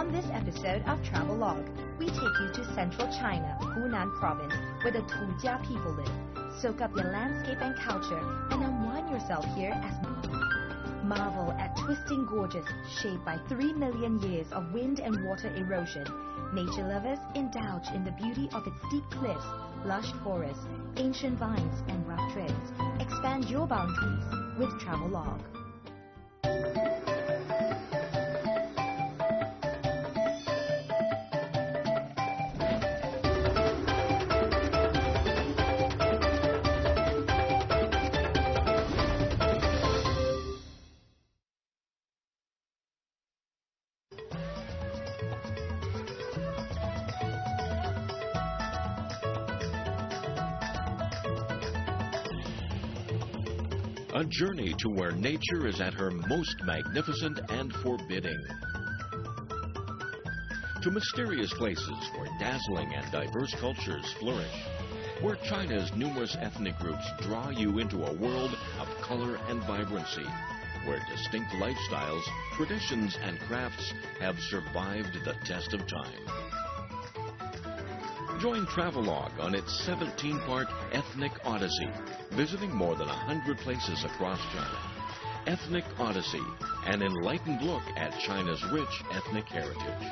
On this episode of Travelogue, we take you to central China, Hunan province, where the TUJIA people live. Soak up your landscape and culture and unwind yourself here as marvel at twisting gorges shaped by 3 million years of wind and water erosion. Nature lovers indulge in the beauty of its steep cliffs, lush forests, ancient vines, and rough trails. Expand your boundaries with Travelogue. A journey to where nature is at her most magnificent and forbidding. To mysterious places where dazzling and diverse cultures flourish. Where China's numerous ethnic groups draw you into a world of color and vibrancy. Where distinct lifestyles, traditions, and crafts have survived the test of time. Join Travelogue on its 17-part Ethnic Odyssey, visiting more than 100 places across China. Ethnic Odyssey, an enlightened look at China's rich ethnic heritage.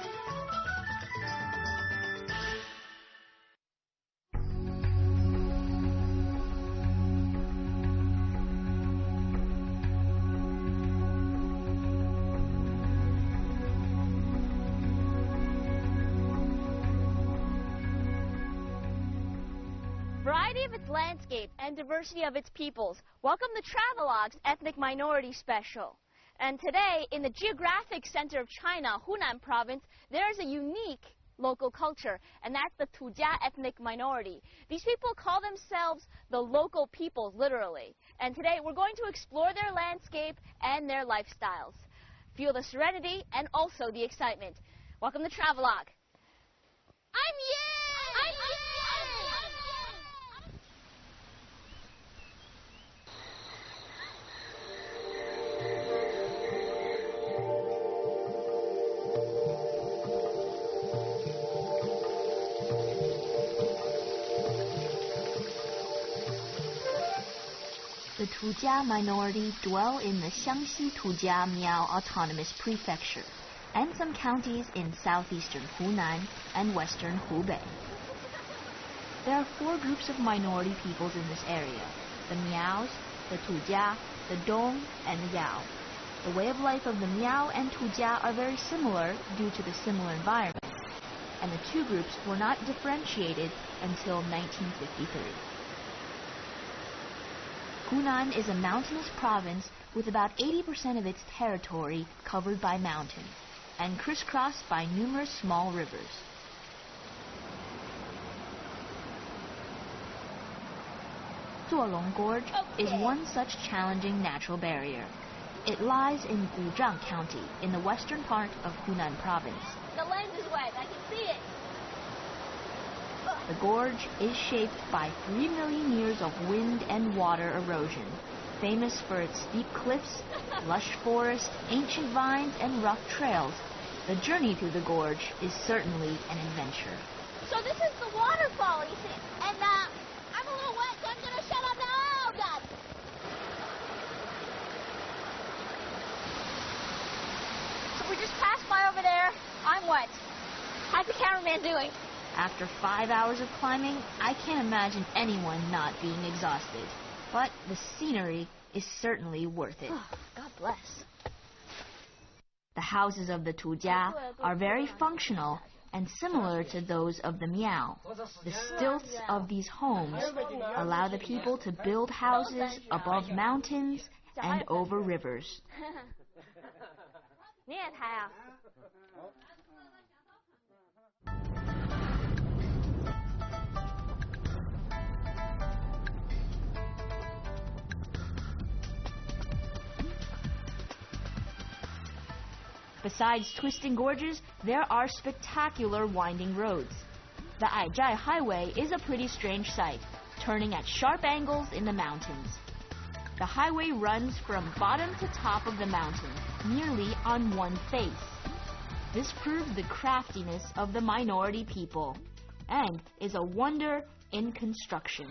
Variety of its landscape and diversity of its peoples. Welcome to Travelogue's Ethnic Minority Special. And today, in the geographic center of China, Hunan province, there is a unique local culture, and that's the TUJIA ethnic minority. These people call themselves the local peoples, literally. And today, we're going to explore their landscape and their lifestyles. Feel the serenity and also the excitement. Welcome to Travelogue. I'm Yen! I'm Yen! The TUJIA minority dwell in the Xiangxi TUJIA Miao Autonomous Prefecture and some counties in southeastern Hunan and western Hubei. There are 4 groups of minority peoples in this area: the Miaos, the TUJIA, the Dong, and the Yao. The way of life of the Miao and TUJIA are very similar due to the similar environment, and the 2 groups were not differentiated until 1953. Hunan is a mountainous province with about 80% of its territory covered by mountains and crisscrossed by numerous small rivers. Zuolong Gorge is one such challenging natural barrier. It lies in Guzhang County in the western part of Hunan province. The lens is wet. I can see it. The gorge is shaped by 3 million years of wind and water erosion, famous for its steep cliffs, lush forests, ancient vines, and rough trails. The journey through the gorge is certainly an adventure. So this is the waterfall, you see. And I'm a little wet, so I'm going to shut up now. Oh, God. So we just passed by over there. I'm wet. How's the cameraman doing? After 5 hours of climbing, I can't imagine anyone not being exhausted. But the scenery is certainly worth it. God bless. The houses of the TUJIA are very functional and similar to those of the Miao. The stilts of these homes allow the people to build houses above mountains and over rivers. Besides twisting gorges, there are spectacular winding roads. The Aizhai Highway is a pretty strange sight, turning at sharp angles in the mountains. The highway runs from bottom to top of the mountain, nearly on one face. This proves the craftiness of the minority people and is a wonder in construction.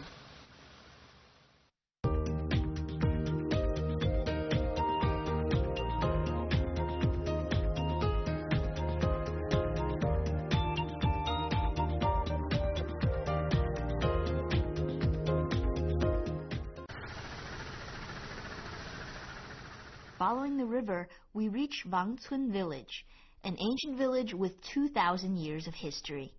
Following the river, we reach Wangcun village, an ancient village with 2,000 years of history.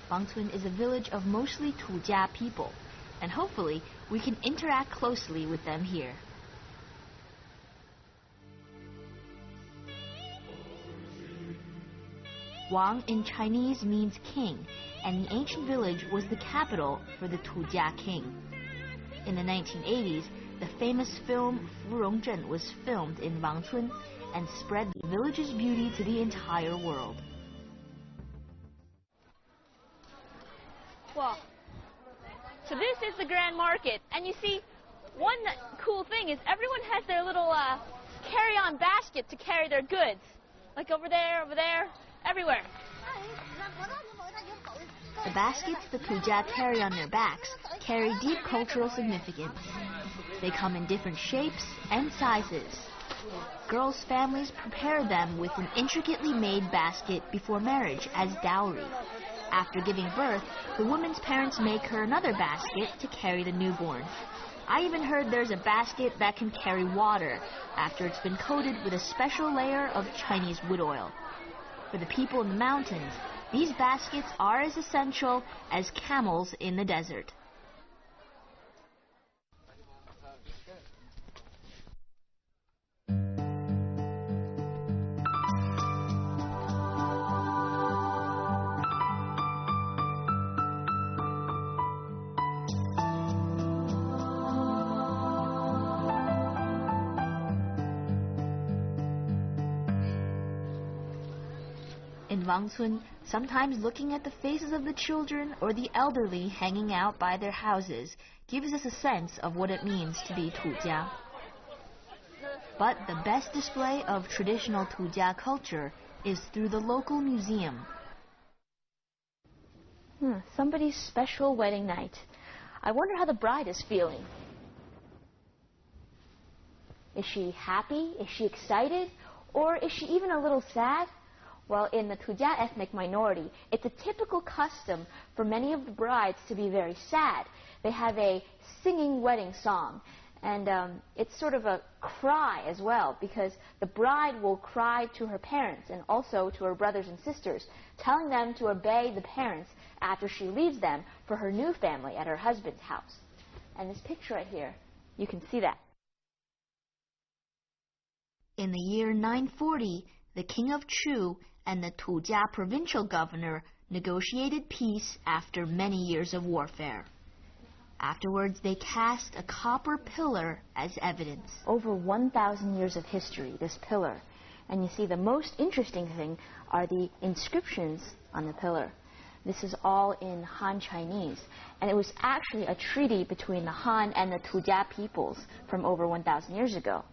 Wangcun is a village of mostly TUJIA people, and hopefully we can interact closely with them here. Wang in Chinese means king, and the ancient village was the capital for the TUJIA king. In the 1980s, the famous film Fu Rongzhen was filmed in Wangcun and spread the village's beauty to the entire world. Well, so this is the Grand Market, and you see, one cool thing is everyone has their little carry-on basket to carry their goods. Like over there, everywhere. The baskets the TUJIA carry on their backs carry deep cultural significance. They come in different shapes and sizes. Girls' families prepare them with an intricately made basket before marriage as dowry. After giving birth, the woman's parents make her another basket to carry the newborn. I even heard there's a basket that can carry water after it's been coated with a special layer of Chinese wood oil. For the people in the mountains, these baskets are as essential as camels in the desert. In Wangcun, sometimes looking at the faces of the children or the elderly hanging out by their houses gives us a sense of what it means to be TUJIA. But the best display of traditional TUJIA culture is through the local museum. Somebody's special wedding night. I wonder how the bride is feeling. Is she happy? Is she excited? Or is she even a little sad? Well, in the TUJIA ethnic minority, it's a typical custom for many of the brides to be very sad. They have a singing wedding song, and it's sort of a cry as well, because the bride will cry to her parents and also to her brothers and sisters, telling them to obey the parents after she leaves them for her new family at her husband's house. And this picture right here, you can see that. In the year 940, the king of Chu and the TUJIA provincial governor negotiated peace after many years of warfare. Afterwards, they cast a copper pillar as evidence. Over 1,000 years of history, this pillar. And you see, the most interesting thing are the inscriptions on the pillar. This is all in Han Chinese. And it was actually a treaty between the Han and the TUJIA peoples from over 1,000 years ago.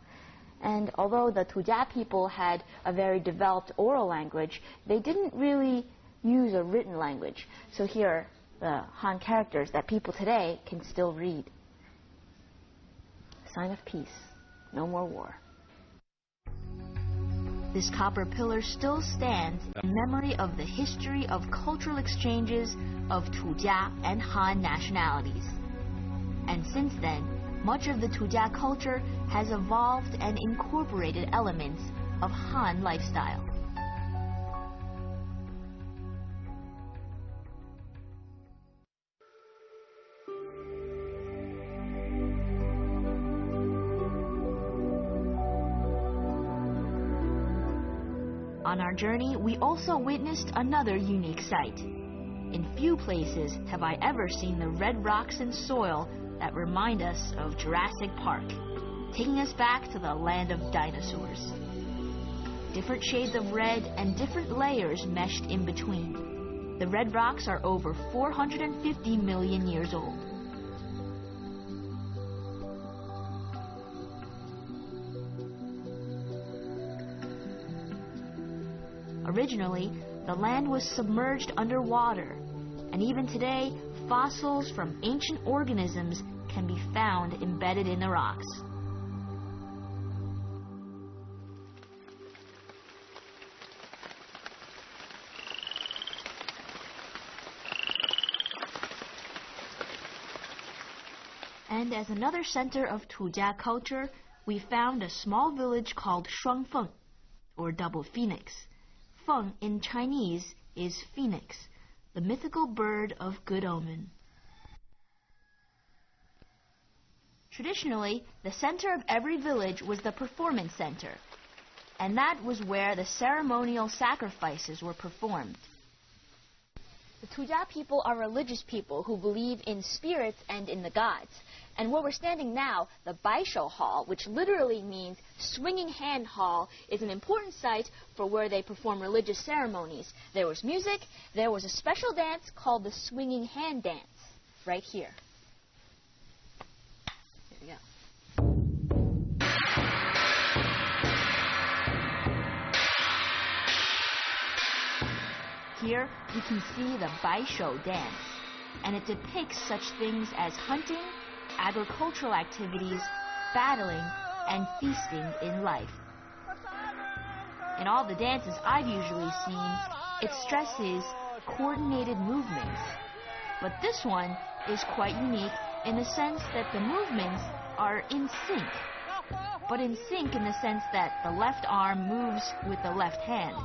And although the TUJIA people had a very developed oral language, they didn't really use a written language. So here are the Han characters that people today can still read. Sign of peace. No more war. This copper pillar still stands in memory of the history of cultural exchanges of TUJIA and Han nationalities. And since then, much of the TUJIA culture has evolved and incorporated elements of Han lifestyle. On our journey, we also witnessed another unique sight. In few places have I ever seen the red rocks and soil that remind us of Jurassic Park, taking us back to the land of dinosaurs. Different shades of red and different layers meshed in between. The red rocks are over 450 million years old. Originally, the land was submerged underwater, and even today, fossils from ancient organisms can be found embedded in the rocks. And as another center of Tujia culture, we found a small village called Shuangfeng, or Double Phoenix. Feng in Chinese is phoenix, the mythical bird of good omen. Traditionally, the center of every village was the performance center, and that was where the ceremonial sacrifices were performed. The Tujia people are religious people who believe in spirits and in the gods. And where we're standing now, the Baishou Hall, which literally means swinging hand hall, is an important site for where they perform religious ceremonies. There was music, there was a special dance called the swinging hand dance, right here. Here we go. Here, you can see the Baishou dance, and it depicts such things as hunting, agricultural activities, battling, and feasting in life. In all the dances I've usually seen, it stresses coordinated movements. But this one is quite unique in the sense that the movements are in sync. But in sync in the sense that the left arm moves with the left hand.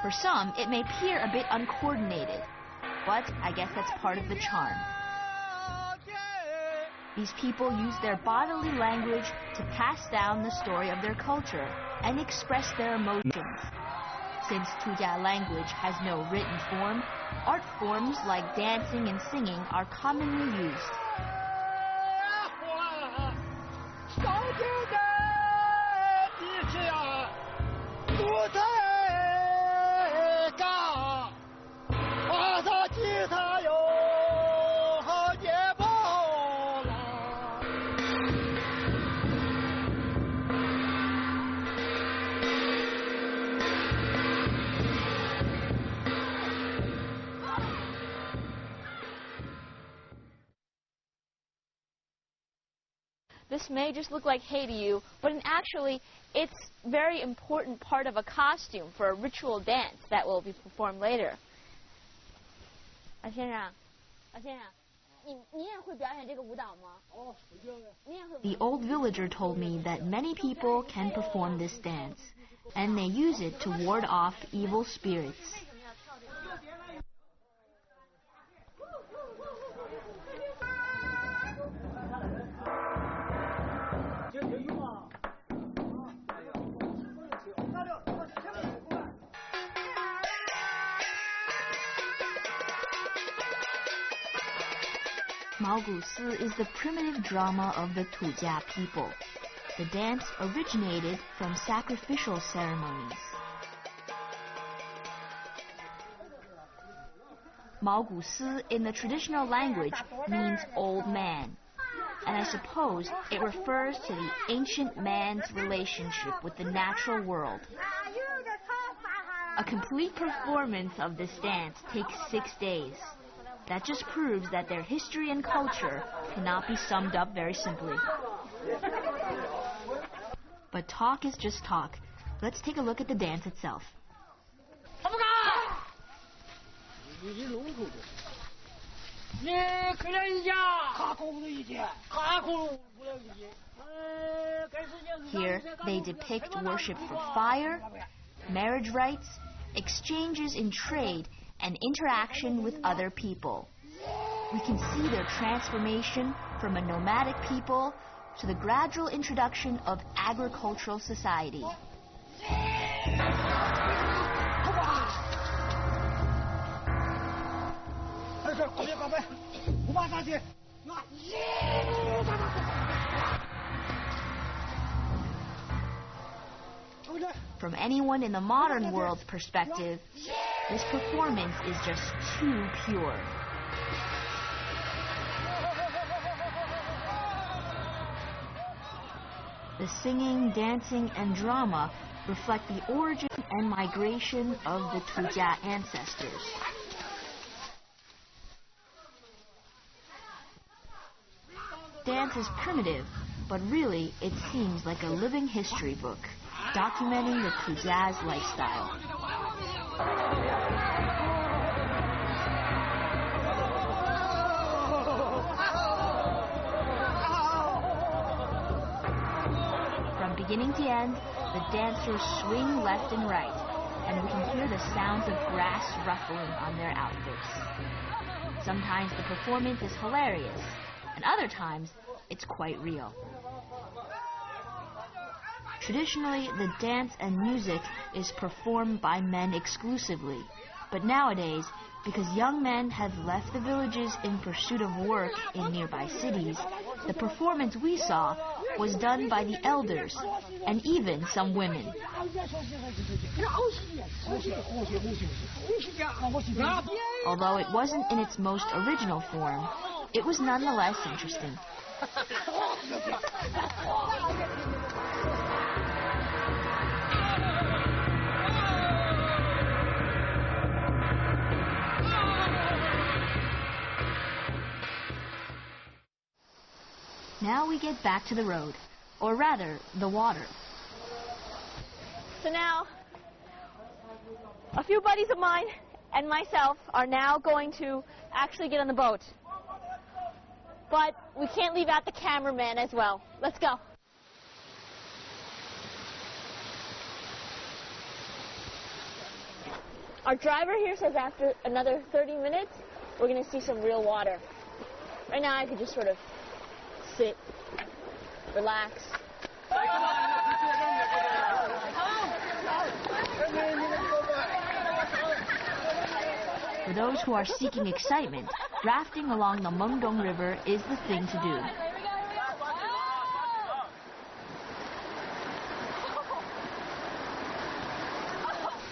For some, it may appear a bit uncoordinated, but I guess that's part of the charm. These people use their bodily language to pass down the story of their culture and express their emotions. Since Tujia language has no written form, art forms like dancing and singing are commonly used. This may just look like hay to you, but actually, it's a very important part of a costume for a ritual dance that will be performed later. 先生，你也会表演这个舞蹈吗？ The old villager told me that many people can perform this dance, and they use it to ward off evil spirits. Maogusi is the primitive drama of the Tujia people. The dance originated from sacrificial ceremonies. Maogusi in the traditional language means old man, and I suppose it refers to the ancient man's relationship with the natural world. A complete performance of this dance takes 6 days. That just proves that their history and culture cannot be summed up very simply. But talk is just talk. Let's take a look at the dance itself. Here, they depict worship for fire, marriage rites, exchanges in trade, and interaction with other people. We can see their transformation from a nomadic people to the gradual introduction of agricultural society. From anyone in the modern world's perspective, this performance is just too pure. The singing, dancing, and drama reflect the origin and migration of the TUJIA ancestors. Dance is primitive, but really it seems like a living history book, documenting the TUJIA's lifestyle. From beginning to end, the dancers swing left and right, and we can hear the sounds of grass ruffling on their outfits. Sometimes the performance is hilarious, and other times it's quite real. Traditionally, the dance and music is performed by men exclusively, but nowadays, because young men have left the villages in pursuit of work in nearby cities, the performance we saw was done by the elders and even some women. Although it wasn't in its most original form, it was nonetheless interesting. Now we get back to the road, or rather, the water. So now, a few buddies of mine and myself are now going to actually get on the boat. But we can't leave out the cameraman as well. Let's go. Our driver here says after another 30 minutes, we're going to see some real water. Right now I could just sort of sit, relax. For those who are seeking excitement, rafting along the Mengdong River is the thing to do.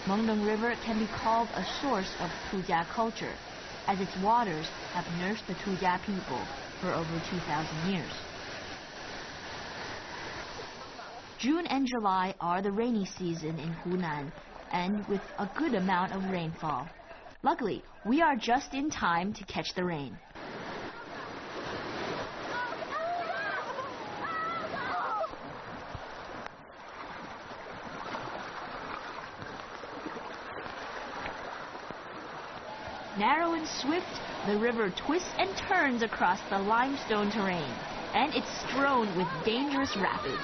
Mengdong River can be called a source of TUJIA culture, as its waters have nursed the TUJIA people for over 2,000 years. June and July are the rainy season in Hunan, and with a good amount of rainfall. Luckily, we are just in time to catch the rain. Narrow and swift, the river twists and turns across the limestone terrain, and it's strewn with dangerous rapids.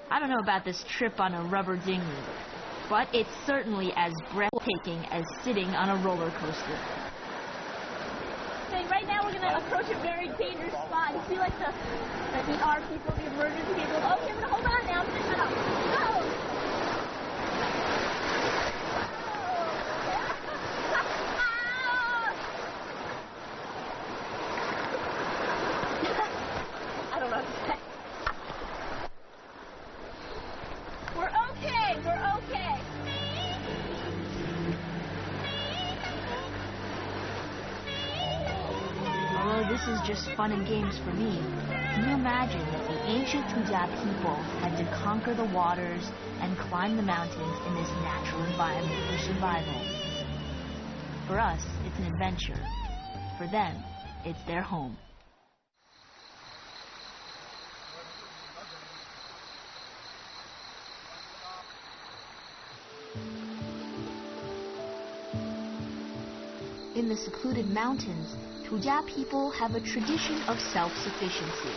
I don't know about this trip on a rubber dinghy, but it's certainly as breathtaking as sitting on a roller coaster. Okay, right now we're going to approach a very dangerous spot. You see like the ER people, the emergency people. Okay, I'm going to hold on now. I'm going to shut up. Go! I don't know what to say. We're okay. We're okay. Although this is just fun and games for me, can you imagine that the ancient TUJIA people had to conquer the waters and climb the mountains in this natural environment for survival? For us, it's an adventure. For them, it's their home. In the secluded mountains, TUJIA people have a tradition of self-sufficiency,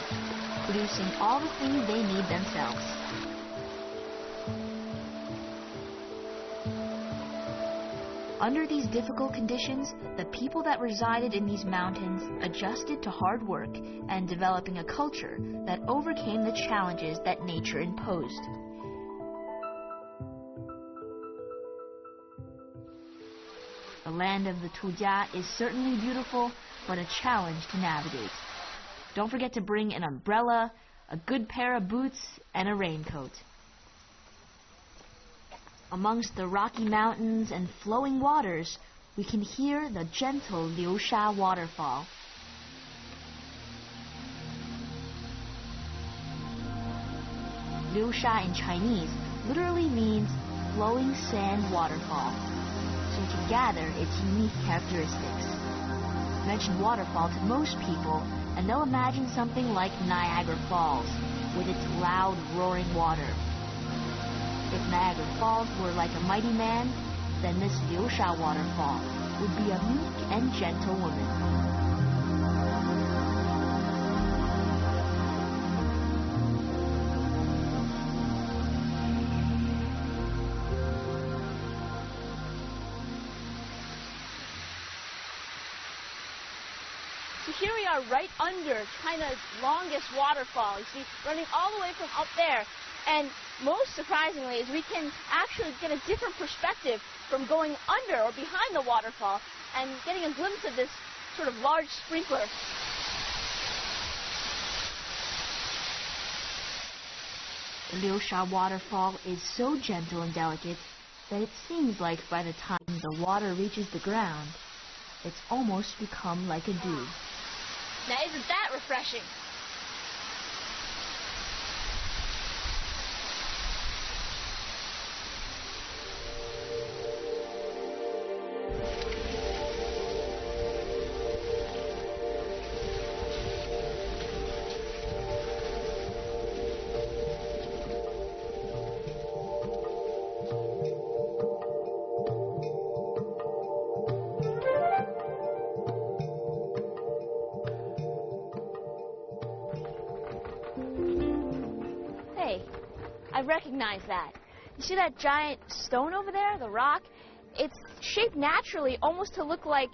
producing all the things they need themselves. Under these difficult conditions, the people that resided in these mountains adjusted to hard work and developing a culture that overcame the challenges that nature imposed. The land of the TUJIA is certainly beautiful, but a challenge to navigate. Don't forget to bring an umbrella, a good pair of boots, and a raincoat. Amongst the rocky mountains and flowing waters, we can hear the gentle Liusha waterfall. Liusha in Chinese literally means flowing sand waterfall, so to gather its unique characteristics. Mention waterfall to most people, and they'll imagine something like Niagara Falls, with its loud, roaring water. If Niagara Falls were like a mighty man, then this Liu Sha waterfall would be a meek and gentle woman. So here we are right under China's longest waterfall. You see, running all the way from up there. And most surprisingly is we can actually get a different perspective from going under or behind the waterfall and getting a glimpse of this sort of large sprinkler. The Liu Sha waterfall is so gentle and delicate that it seems like by the time the water reaches the ground, it's almost become like a dew. Now isn't that refreshing? I recognize that. You see that giant stone over there, the rock? It's shaped naturally almost to look like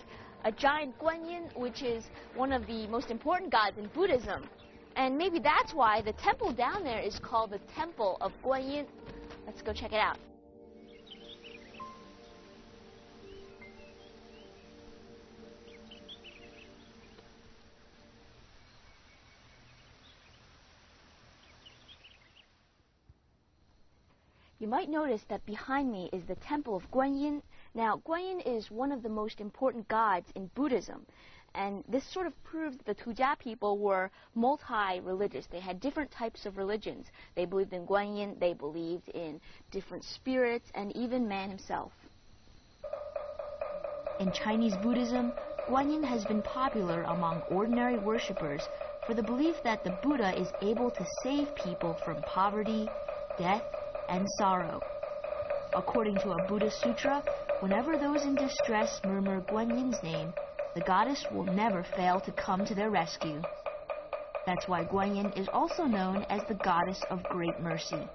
a giant Guanyin, which is one of the most important gods in Buddhism. And maybe that's why the temple down there is called the Temple of Guanyin. Let's go check it out. You might notice that behind me is the Temple of Guanyin. Now, Guanyin is one of the most important gods in Buddhism. And this sort of proves that the TUJIA people were multi-religious. They had different types of religions. They believed in Guanyin, they believed in different spirits, and even man himself. In Chinese Buddhism, Guanyin has been popular among ordinary worshippers for the belief that the Buddha is able to save people from poverty, death, and sorrow. According to a Buddhist sutra, whenever those in distress murmur Guanyin's name, the goddess will never fail to come to their rescue. That's why Guanyin is also known as the goddess of great mercy.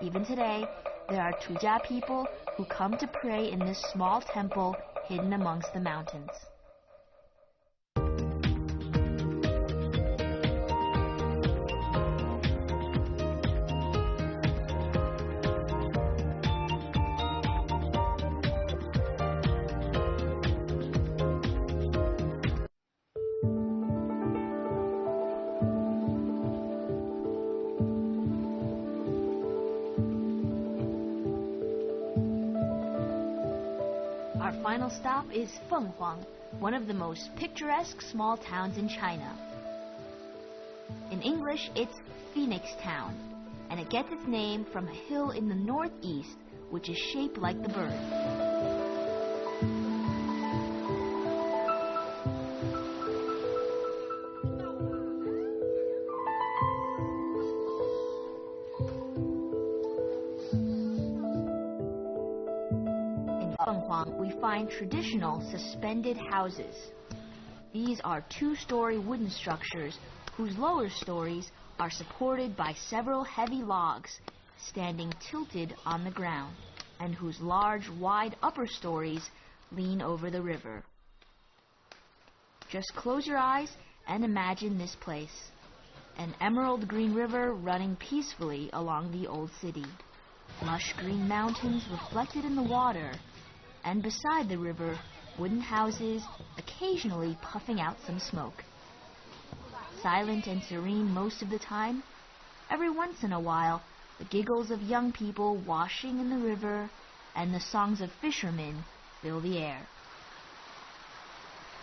Even today, there are TUJIA people who come to pray in this small temple hidden amongst the mountains. Our final stop is Fenghuang, one of the most picturesque small towns in China. In English, it's Phoenix Town, and it gets its name from a hill in the northeast, which is shaped like the bird. Fenghuang, we find traditional suspended houses. These are two-story wooden structures whose lower stories are supported by several heavy logs standing tilted on the ground, and whose large, wide upper stories lean over the river. Just close your eyes and imagine this place. An emerald green river running peacefully along the old city. Lush green mountains reflected in the water, and beside the river, wooden houses occasionally puffing out some smoke. Silent and serene most of the time, every once in a while, the giggles of young people washing in the river and the songs of fishermen fill the air.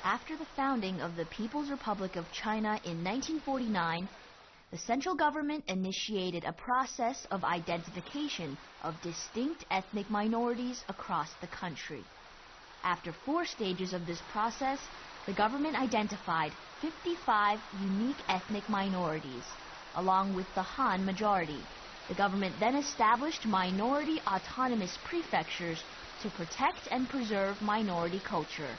After the founding of the People's Republic of China in 1949, the central government initiated a process of identification of distinct ethnic minorities across the country. After 4 stages of this process, the government identified 55 unique ethnic minorities, along with the Han majority. The government then established minority autonomous prefectures to protect and preserve minority culture,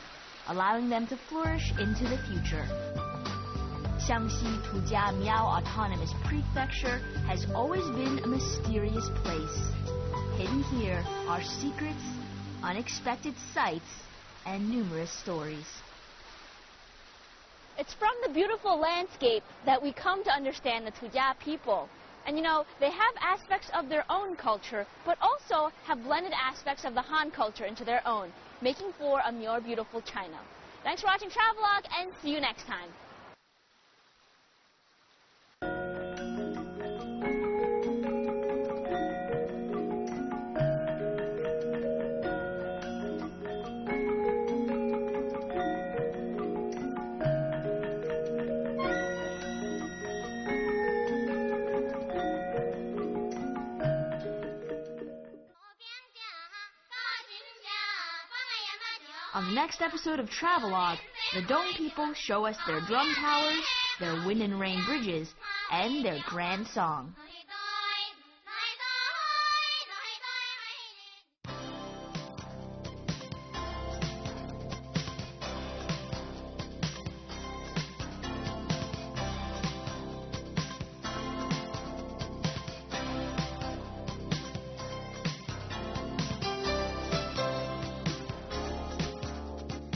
allowing them to flourish into the future. Xiangxi TUJIA Miao Autonomous Prefecture has always been a mysterious place. Hidden here are secrets, unexpected sights, and numerous stories. It's from the beautiful landscape that we come to understand the TUJIA people. And you know, they have aspects of their own culture, but also have blended aspects of the Han culture into their own, making for a more beautiful China. Thanks for watching Travelogue, and see you next time. On the next episode of Travelogue, the Dong people show us their drum towers, their wind and rain bridges, and their grand song.